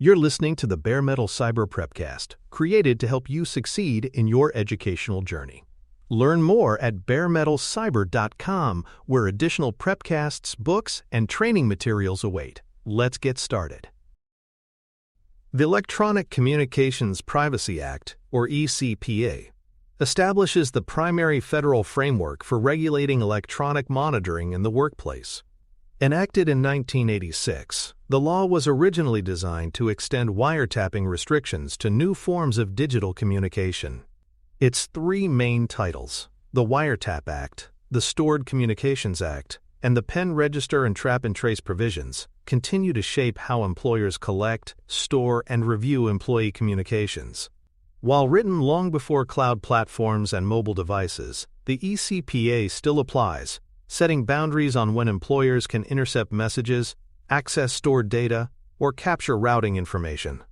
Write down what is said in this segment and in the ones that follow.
You're listening to the Bare Metal Cyber Prepcast, created to help you succeed in your educational journey. Learn more at baremetalcyber.com, where additional prepcasts, books, and training materials await. Let's get started. The Electronic Communications Privacy Act, or ECPA, establishes the primary federal framework for regulating electronic monitoring in the workplace. Enacted in 1986, the law was originally designed to extend wiretapping restrictions to new forms of digital communication. Its three main titles, the Wiretap Act, the Stored Communications Act, and the Pen Register and Trap and Trace provisions, continue to shape how employers collect, store, and review employee communications. While written long before cloud platforms and mobile devices, the ECPA still applies, setting boundaries on when employers can intercept messages, access stored data, or capture routing information.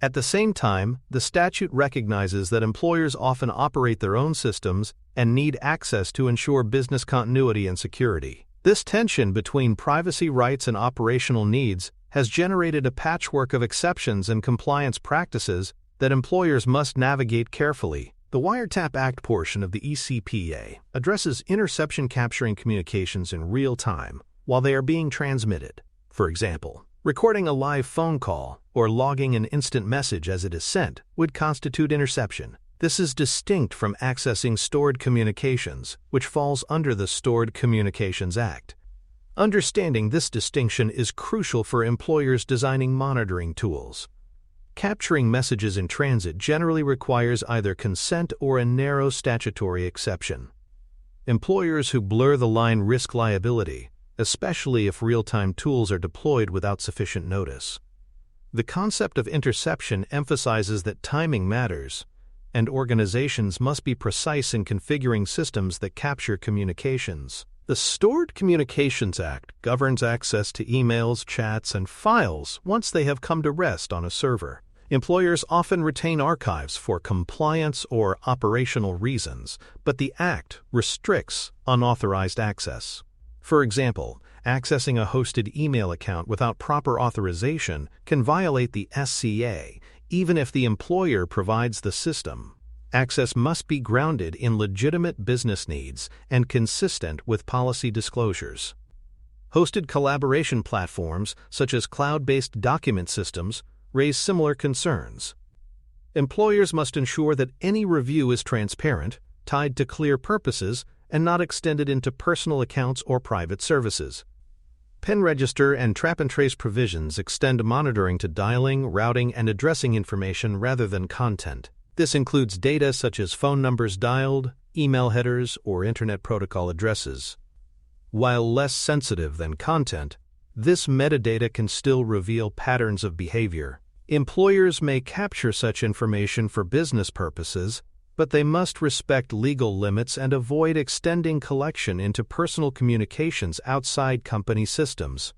At the same time, the statute recognizes that employers often operate their own systems and need access to ensure business continuity and security. This tension between privacy rights and operational needs has generated a patchwork of exceptions and compliance practices that employers must navigate carefully. The Wiretap Act portion of the ECPA addresses interception capturing communications in real time while they are being transmitted. For example, recording a live phone call or logging an instant message as it is sent would constitute interception. This is distinct from accessing stored communications, which falls under the Stored Communications Act. Understanding this distinction is crucial for employers designing monitoring tools. Capturing messages in transit generally requires either consent or a narrow statutory exception. Employers who blur the line risk liability, especially if real-time tools are deployed without sufficient notice. The concept of interception emphasizes that timing matters, and organizations must be precise in configuring systems that capture communications. The Stored Communications Act governs access to emails, chats, and files once they have come to rest on a server. Employers often retain archives for compliance or operational reasons, but the Act restricts unauthorized access. For example, accessing a hosted email account without proper authorization can violate the SCA, even if the employer provides the system. Access must be grounded in legitimate business needs and consistent with policy disclosures. Hosted collaboration platforms, such as cloud-based document systems, raise similar concerns. Employers must ensure that any review is transparent, tied to clear purposes, and not extended into personal accounts or private services. Pen Register and Trap and Trace provisions extend monitoring to dialing, routing, and addressing information rather than content. This includes data such as phone numbers dialed, email headers, or Internet Protocol addresses. While less sensitive than content, this metadata can still reveal patterns of behavior. Employers may capture such information for business purposes, but they must respect legal limits and avoid extending collection into personal communications outside company systems.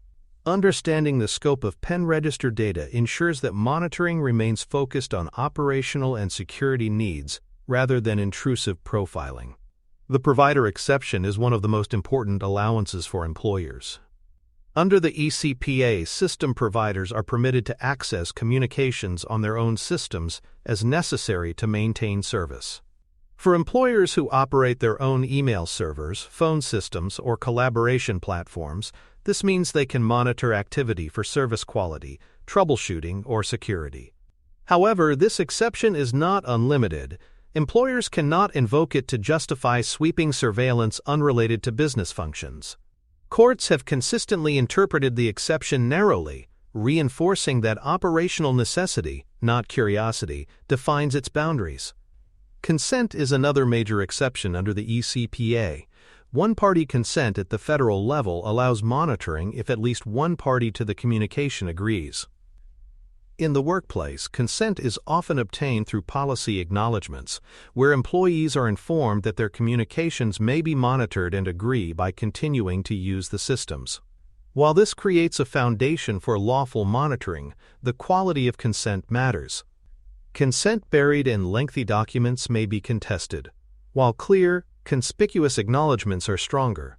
Understanding the scope of Pen Register data ensures that monitoring remains focused on operational and security needs rather than intrusive profiling. The provider exception is one of the most important allowances for employers. Under the ECPA, system providers are permitted to access communications on their own systems as necessary to maintain service. For employers who operate their own email servers, phone systems, or collaboration platforms, this means they can monitor activity for service quality, troubleshooting, or security. However, this exception is not unlimited. Employers cannot invoke it to justify sweeping surveillance unrelated to business functions. Courts have consistently interpreted the exception narrowly, reinforcing that operational necessity, not curiosity, defines its boundaries. Consent is another major exception under the ECPA. One-party consent at the federal level allows monitoring if at least one party to the communication agrees. In the workplace, consent is often obtained through policy acknowledgments, where employees are informed that their communications may be monitored and agree by continuing to use the systems. While this creates a foundation for lawful monitoring, the quality of consent matters. Consent buried in lengthy documents may be contested, while clear, conspicuous acknowledgments are stronger.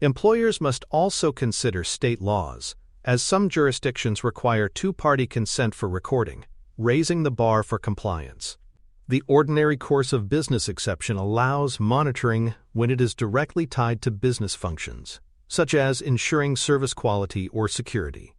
Employers must also consider state laws, as some jurisdictions require two-party consent for recording, raising the bar for compliance. The ordinary course of business exception allows monitoring when it is directly tied to business functions, such as ensuring service quality or security.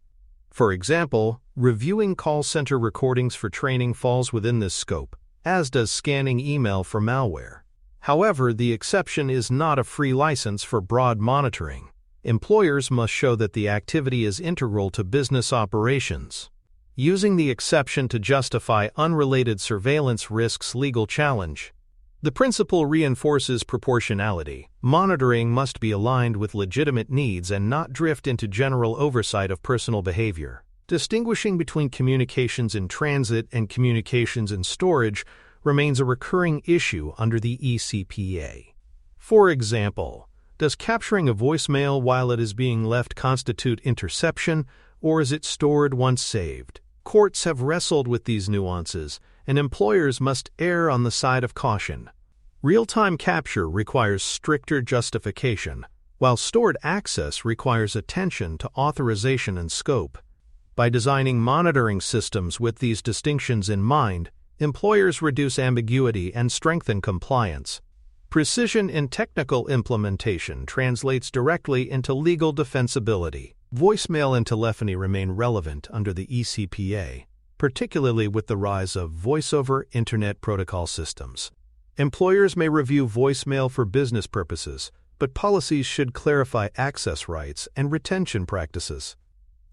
For example, reviewing call center recordings for training falls within this scope, as does scanning email for malware. However, the exception is not a free license for broad monitoring. Employers must show that the activity is integral to business operations. Using the exception to justify unrelated surveillance risks legal challenge. The principle reinforces proportionality. Monitoring must be aligned with legitimate needs and not drift into general oversight of personal behavior. Distinguishing between communications in transit and communications in storage remains a recurring issue under the ECPA. For example, does capturing a voicemail while it is being left constitute interception, or is it stored once saved? Courts have wrestled with these nuances, and employers must err on the side of caution. Real-time capture requires stricter justification, while stored access requires attention to authorization and scope. By designing monitoring systems with these distinctions in mind, employers reduce ambiguity and strengthen compliance. Precision in technical implementation translates directly into legal defensibility. Voicemail and telephony remain relevant under the ECPA, particularly with the rise of voice-over Internet protocol systems. Employers may review voicemail for business purposes, but policies should clarify access rights and retention practices.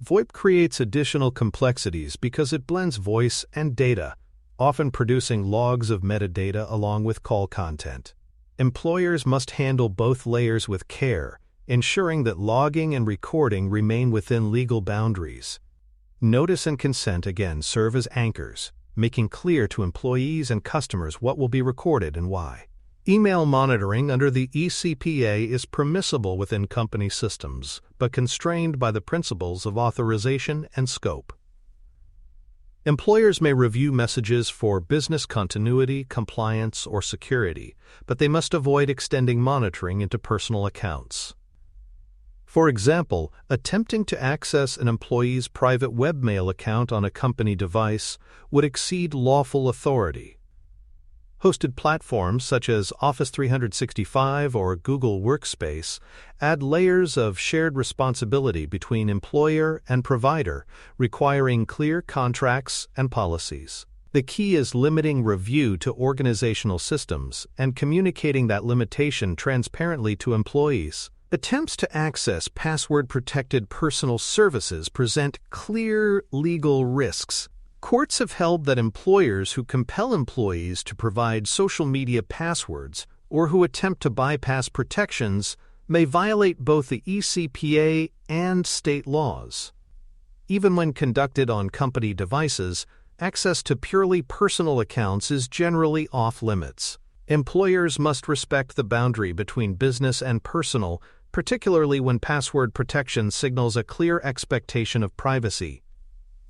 VoIP creates additional complexities because it blends voice and data, often producing logs of metadata along with call content. Employers must handle both layers with care, ensuring that logging and recording remain within legal boundaries. Notice and consent again serve as anchors, making clear to employees and customers what will be recorded and why. Email monitoring under the ECPA is permissible within company systems, but constrained by the principles of authorization and scope. Employers may review messages for business continuity, compliance, or security, but they must avoid extending monitoring into personal accounts. For example, attempting to access an employee's private webmail account on a company device would exceed lawful authority. Hosted platforms such as Office 365 or Google Workspace add layers of shared responsibility between employer and provider, requiring clear contracts and policies. The key is limiting review to organizational systems and communicating that limitation transparently to employees. Attempts to access password-protected personal services present clear legal risks. Courts have held that employers who compel employees to provide social media passwords or who attempt to bypass protections may violate both the ECPA and state laws. Even when conducted on company devices, access to purely personal accounts is generally off-limits. Employers must respect the boundary between business and personal, particularly when password protection signals a clear expectation of privacy.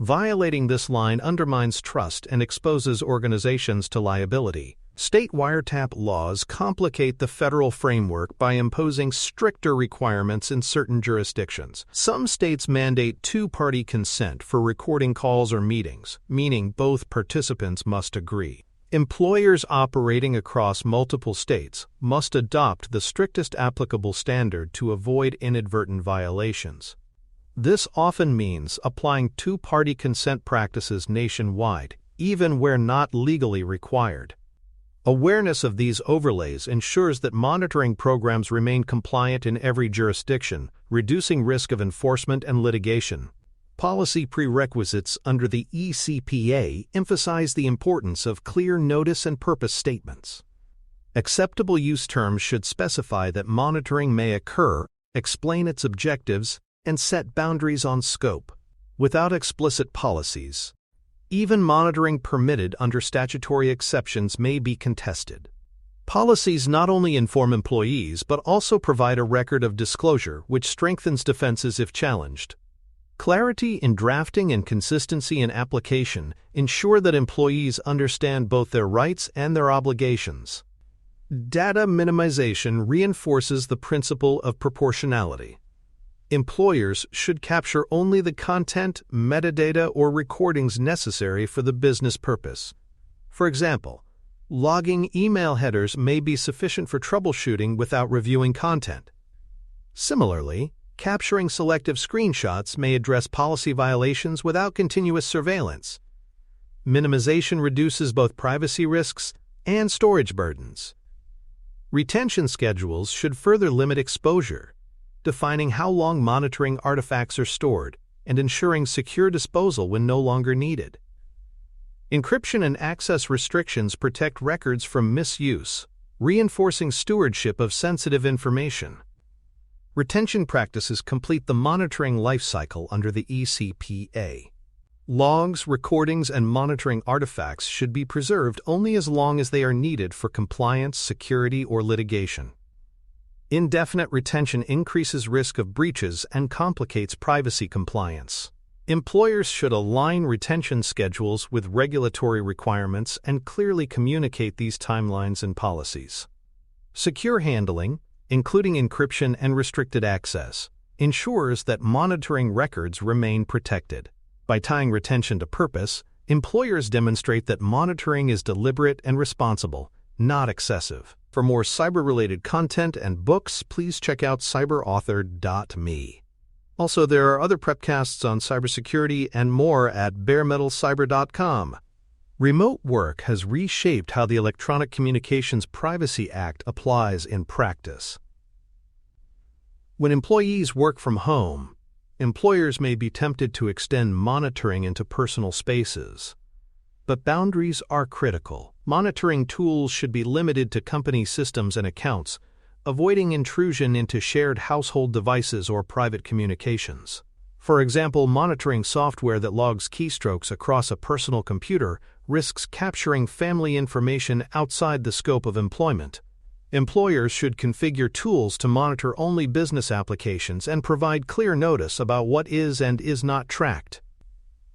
Violating this line undermines trust and exposes organizations to liability. State wiretap laws complicate the federal framework by imposing stricter requirements in certain jurisdictions. Some states mandate two-party consent for recording calls or meetings, meaning both participants must agree. Employers operating across multiple states must adopt the strictest applicable standard to avoid inadvertent violations. This often means applying two-party consent practices nationwide, even where not legally required. Awareness of these overlays ensures that monitoring programs remain compliant in every jurisdiction, reducing risk of enforcement and litigation. Policy prerequisites under the ECPA emphasize the importance of clear notice and purpose statements. Acceptable use terms should specify that monitoring may occur, explain its objectives, and set boundaries on scope. Without explicit policies, even monitoring permitted under statutory exceptions may be contested. Policies not only inform employees but also provide a record of disclosure, which strengthens defenses if challenged. Clarity in drafting and consistency in application ensure that employees understand both their rights and their obligations. Data minimization reinforces the principle of proportionality. Employers should capture only the content, metadata, or recordings necessary for the business purpose. For example, logging email headers may be sufficient for troubleshooting without reviewing content. Similarly, capturing selective screenshots may address policy violations without continuous surveillance. Minimization reduces both privacy risks and storage burdens. Retention schedules should further limit exposure, defining how long monitoring artifacts are stored and ensuring secure disposal when no longer needed. Encryption and access restrictions protect records from misuse, reinforcing stewardship of sensitive information. Retention practices complete the monitoring lifecycle under the ECPA. Logs, recordings, and monitoring artifacts should be preserved only as long as they are needed for compliance, security, or litigation. Indefinite retention increases risk of breaches and complicates privacy compliance. Employers should align retention schedules with regulatory requirements and clearly communicate these timelines and policies. Secure handling, including encryption and restricted access, ensures that monitoring records remain protected. By tying retention to purpose, employers demonstrate that monitoring is deliberate and responsible, not excessive. For more cyber-related content and books, please check out cyberauthor.me. Also, there are other prepcasts on cybersecurity and more at baremetalcyber.com. Remote work has reshaped how the Electronic Communications Privacy Act applies in practice. When employees work from home, employers may be tempted to extend monitoring into personal spaces. But boundaries are critical. Monitoring tools should be limited to company systems and accounts, avoiding intrusion into shared household devices or private communications. For example, monitoring software that logs keystrokes across a personal computer risks capturing family information outside the scope of employment. Employers should configure tools to monitor only business applications and provide clear notice about what is and is not tracked.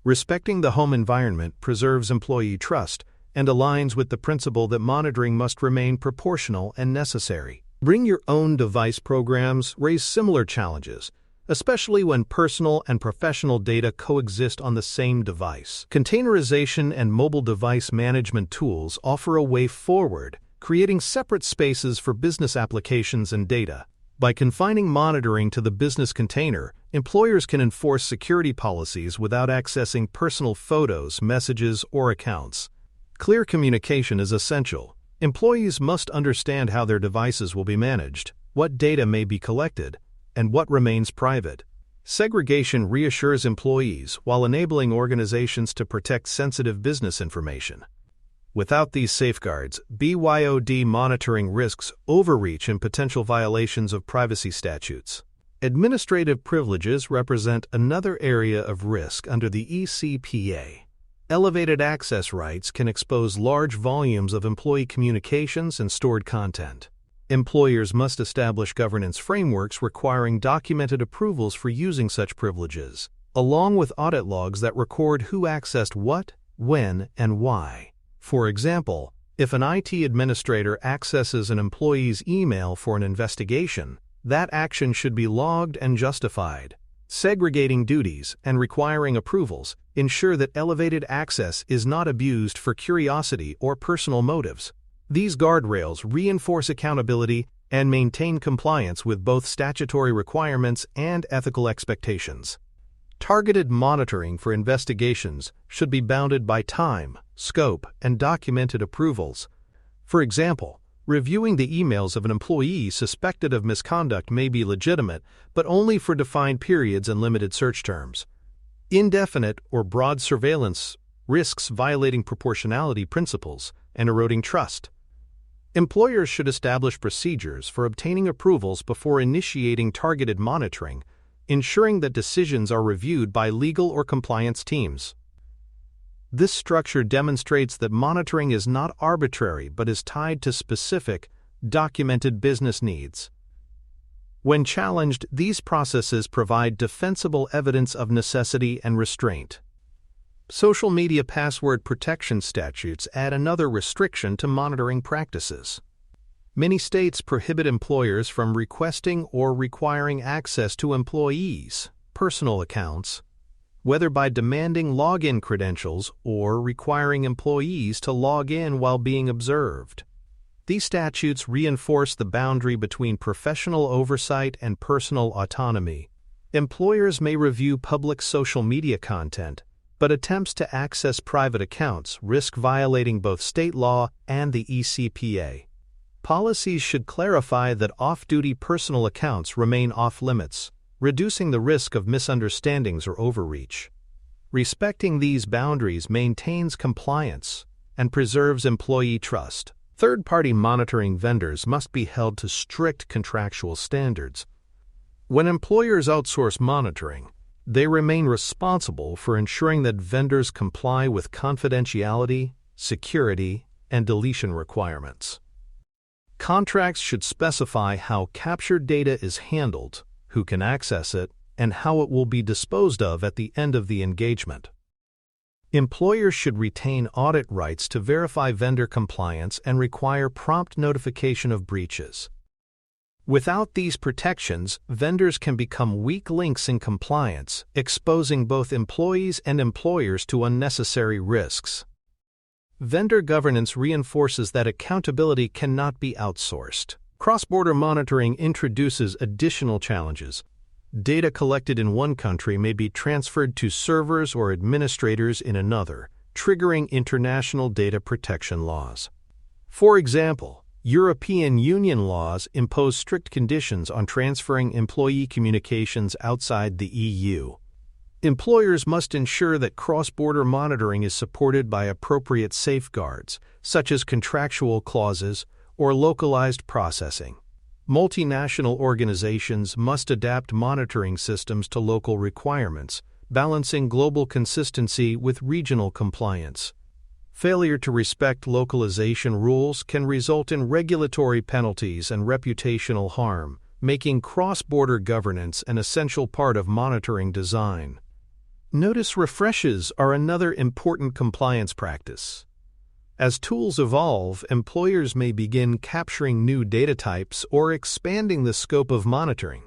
Respecting the home environment preserves employee trust and aligns with the principle that monitoring must remain proportional and necessary. Bring your own device programs raise similar challenges, especially when personal and professional data coexist on the same device. Containerization and mobile device management tools offer a way forward, creating separate spaces for business applications and data. By confining monitoring to the business container, employers can enforce security policies without accessing personal photos, messages, or accounts. Clear communication is essential. Employees must understand how their devices will be managed, what data may be collected, and what remains private. Segregation reassures employees while enabling organizations to protect sensitive business information. Without these safeguards, BYOD monitoring risks overreach and potential violations of privacy statutes. Administrative privileges represent another area of risk under the ECPA. Elevated access rights can expose large volumes of employee communications and stored content. Employers must establish governance frameworks requiring documented approvals for using such privileges, along with audit logs that record who accessed what, when, and why. For example, if an IT administrator accesses an employee's email for an investigation, that action should be logged and justified. Segregating duties and requiring approvals ensure that elevated access is not abused for curiosity or personal motives. These guardrails reinforce accountability and maintain compliance with both statutory requirements and ethical expectations. Targeted monitoring for investigations should be bounded by time, scope, and documented approvals. For example, reviewing the emails of an employee suspected of misconduct may be legitimate, but only for defined periods and limited search terms. Indefinite or broad surveillance risks violating proportionality principles and eroding trust. Employers should establish procedures for obtaining approvals before initiating targeted monitoring, ensuring that decisions are reviewed by legal or compliance teams. This structure demonstrates that monitoring is not arbitrary but is tied to specific, documented business needs. When challenged, these processes provide defensible evidence of necessity and restraint. Social media password protection statutes add another restriction to monitoring practices. Many states prohibit employers from requesting or requiring access to employees' personal accounts, whether by demanding login credentials or requiring employees to log in while being observed. These statutes reinforce the boundary between professional oversight and personal autonomy. Employers may review public social media content, but attempts to access private accounts risk violating both state law and the ECPA. Policies should clarify that off-duty personal accounts remain off-limits, reducing the risk of misunderstandings or overreach. Respecting these boundaries maintains compliance and preserves employee trust. Third-party monitoring vendors must be held to strict contractual standards. When employers outsource monitoring, they remain responsible for ensuring that vendors comply with confidentiality, security, and deletion requirements. Contracts should specify how captured data is handled, who can access it, and how it will be disposed of at the end of the engagement. Employers should retain audit rights to verify vendor compliance and require prompt notification of breaches. Without these protections, vendors can become weak links in compliance, exposing both employees and employers to unnecessary risks. Vendor governance reinforces that accountability cannot be outsourced. Cross-border monitoring introduces additional challenges. Data collected in one country may be transferred to servers or administrators in another, triggering international data protection laws. For example, European Union laws impose strict conditions on transferring employee communications outside the EU. Employers must ensure that cross-border monitoring is supported by appropriate safeguards, such as contractual clauses or localized processing. Multinational organizations must adapt monitoring systems to local requirements, balancing global consistency with regional compliance. Failure to respect localization rules can result in regulatory penalties and reputational harm, making cross-border governance an essential part of monitoring design. Notice refreshes are another important compliance practice. As tools evolve, employers may begin capturing new data types or expanding the scope of monitoring.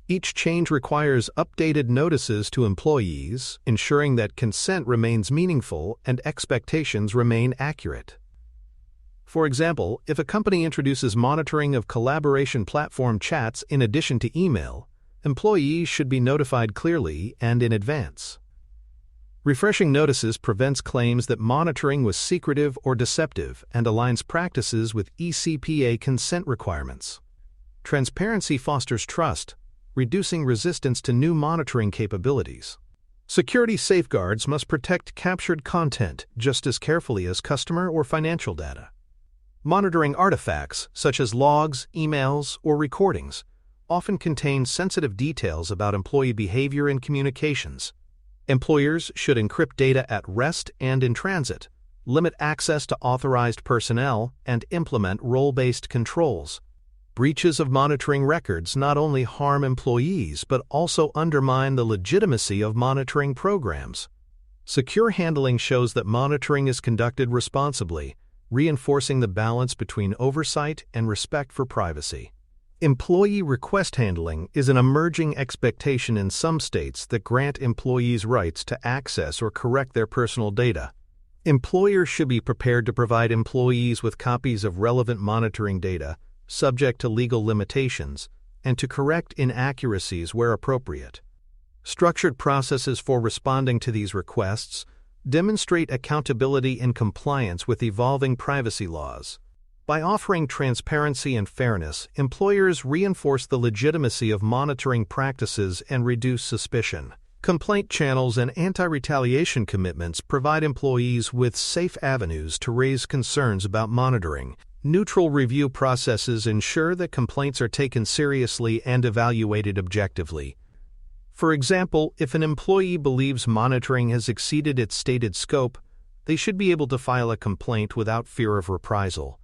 Each change requires updated notices to employees, ensuring that consent remains meaningful and expectations remain accurate. For example, if a company introduces monitoring of collaboration platform chats in addition to email, employees should be notified clearly and in advance. Refreshing notices prevents claims that monitoring was secretive or deceptive and aligns practices with ECPA consent requirements. Transparency fosters trust, reducing resistance to new monitoring capabilities. Security safeguards must protect captured content just as carefully as customer or financial data. Monitoring artifacts, such as logs, emails, or recordings, often contain sensitive details about employee behavior and communications. Employers should encrypt data at rest and in transit, limit access to authorized personnel, and implement role-based controls. Breaches of monitoring records not only harm employees but also undermine the legitimacy of monitoring programs. Secure handling shows that monitoring is conducted responsibly, reinforcing the balance between oversight and respect for privacy. Employee request handling is an emerging expectation in some states that grant employees rights to access or correct their personal data. Employers should be prepared to provide employees with copies of relevant monitoring data, subject to legal limitations, and to correct inaccuracies where appropriate. Structured processes for responding to these requests demonstrate accountability and compliance with evolving privacy laws. By offering transparency and fairness, employers reinforce the legitimacy of monitoring practices and reduce suspicion. Complaint channels and anti-retaliation commitments provide employees with safe avenues to raise concerns about monitoring. Neutral review processes ensure that complaints are taken seriously and evaluated objectively. For example, if an employee believes monitoring has exceeded its stated scope, they should be able to file a complaint without fear of reprisal.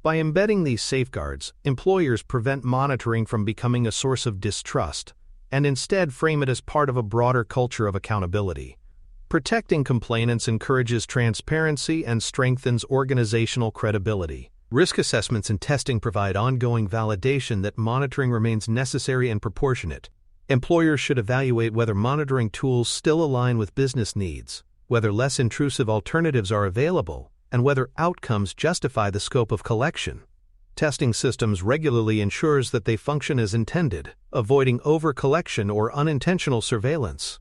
By embedding these safeguards, employers prevent monitoring from becoming a source of distrust, and instead frame it as part of a broader culture of accountability. Protecting complainants encourages transparency and strengthens organizational credibility. Risk assessments and testing provide ongoing validation that monitoring remains necessary and proportionate. Employers should evaluate whether monitoring tools still align with business needs, whether less intrusive alternatives are available, and whether outcomes justify the scope of collection. Testing systems regularly ensures that they function as intended, avoiding over-collection or unintentional surveillance.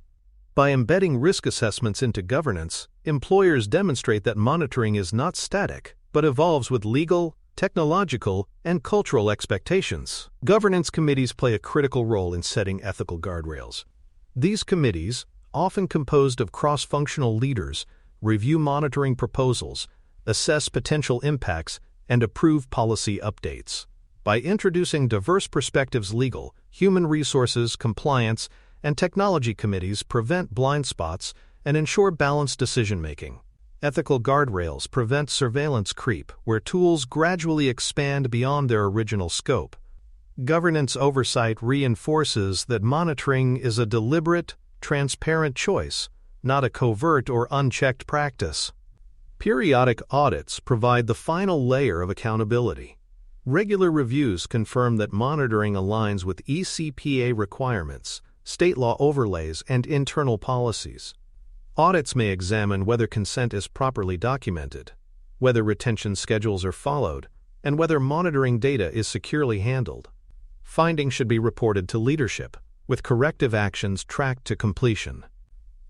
By embedding risk assessments into governance, employers demonstrate that monitoring is not static, but evolves with legal, technological, and cultural expectations. Governance committees play a critical role in setting ethical guardrails. These committees, often composed of cross-functional leaders, review monitoring proposals, assess potential impacts, and approve policy updates. By introducing diverse perspectives, legal, human resources, compliance, and technology committees prevent blind spots and ensure balanced decision-making. Ethical guardrails prevent surveillance creep, where tools gradually expand beyond their original scope. Governance oversight reinforces that monitoring is a deliberate, transparent choice, not a covert or unchecked practice. Periodic audits provide the final layer of accountability. Regular reviews confirm that monitoring aligns with ECPA requirements, state law overlays, and internal policies. Audits may examine whether consent is properly documented, whether retention schedules are followed, and whether monitoring data is securely handled. Findings should be reported to leadership, with corrective actions tracked to completion.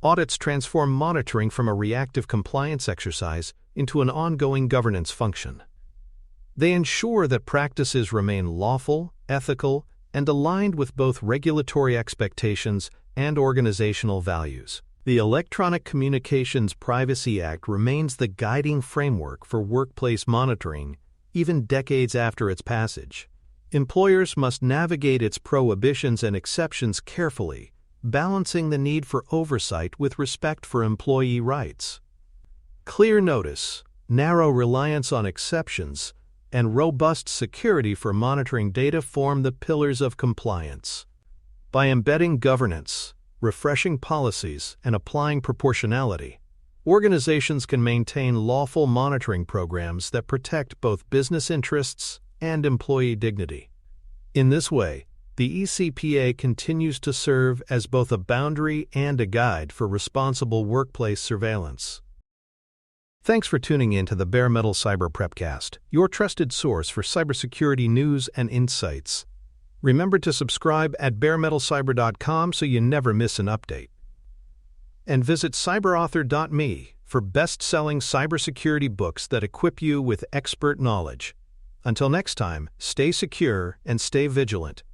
Audits transform monitoring from a reactive compliance exercise into an ongoing governance function. They ensure that practices remain lawful, ethical, and aligned with both regulatory expectations and organizational values. The Electronic Communications Privacy Act remains the guiding framework for workplace monitoring, even decades after its passage. Employers must navigate its prohibitions and exceptions carefully, balancing the need for oversight with respect for employee rights. Clear notice, narrow reliance on exceptions, and robust security for monitoring data form the pillars of compliance. By embedding governance, refreshing policies, and applying proportionality, organizations can maintain lawful monitoring programs that protect both business interests and employee dignity. In this way, the ECPA continues to serve as both a boundary and a guide for responsible workplace surveillance. Thanks for tuning in to the Bare Metal Cyber Prepcast, your trusted source for cybersecurity news and insights. Remember to subscribe at baremetalcyber.com so you never miss an update. And visit cyberauthor.me for best-selling cybersecurity books that equip you with expert knowledge. Until next time, stay secure and stay vigilant.